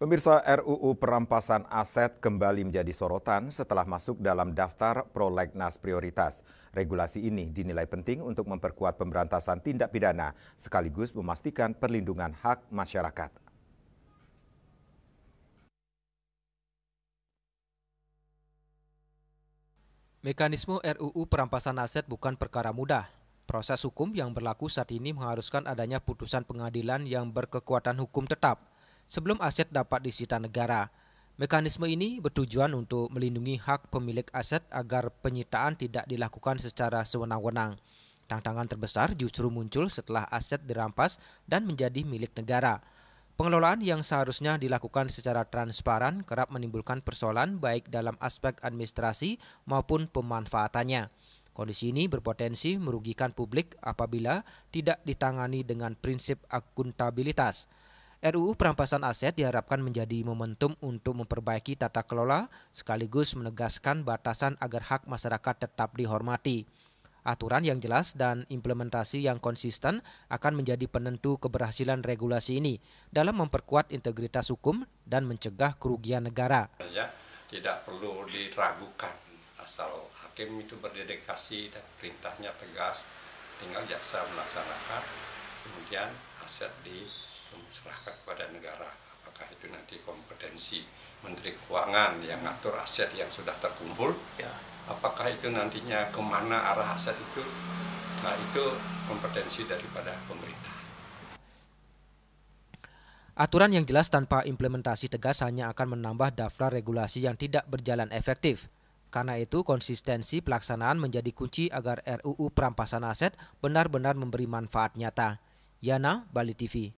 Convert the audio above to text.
Pemirsa, RUU Perampasan Aset kembali menjadi sorotan setelah masuk dalam daftar prolegnas prioritas. Regulasi ini dinilai penting untuk memperkuat pemberantasan tindak pidana sekaligus memastikan perlindungan hak masyarakat. Mekanisme RUU Perampasan Aset bukan perkara mudah. Proses hukum yang berlaku saat ini mengharuskan adanya putusan pengadilan yang berkekuatan hukum tetap sebelum aset dapat disita negara. Mekanisme ini bertujuan untuk melindungi hak pemilik aset agar penyitaan tidak dilakukan secara sewenang-wenang. Tantangan terbesar justru muncul setelah aset dirampas dan menjadi milik negara. Pengelolaan yang seharusnya dilakukan secara transparan kerap menimbulkan persoalan baik dalam aspek administrasi maupun pemanfaatannya. Kondisi ini berpotensi merugikan publik apabila tidak ditangani dengan prinsip akuntabilitas. RUU Perampasan Aset diharapkan menjadi momentum untuk memperbaiki tata kelola sekaligus menegaskan batasan agar hak masyarakat tetap dihormati. Aturan yang jelas dan implementasi yang konsisten akan menjadi penentu keberhasilan regulasi ini dalam memperkuat integritas hukum dan mencegah kerugian negara. Tidak perlu diragukan, asal hakim itu berdedikasi dan perintahnya tegas, tinggal jaksa melaksanakan, kemudian aset diserahkan kepada negara. Apakah itu nanti kompetensi Menteri Keuangan yang ngatur aset yang sudah terkumpul, apakah itu nantinya kemana arah aset itu, nah itu kompetensi daripada pemerintah. Aturan yang jelas tanpa implementasi tegas hanya akan menambah daftar regulasi yang tidak berjalan efektif. Karena itu, konsistensi pelaksanaan menjadi kunci agar RUU Perampasan Aset benar-benar memberi manfaat nyata. Yana, Bali TV.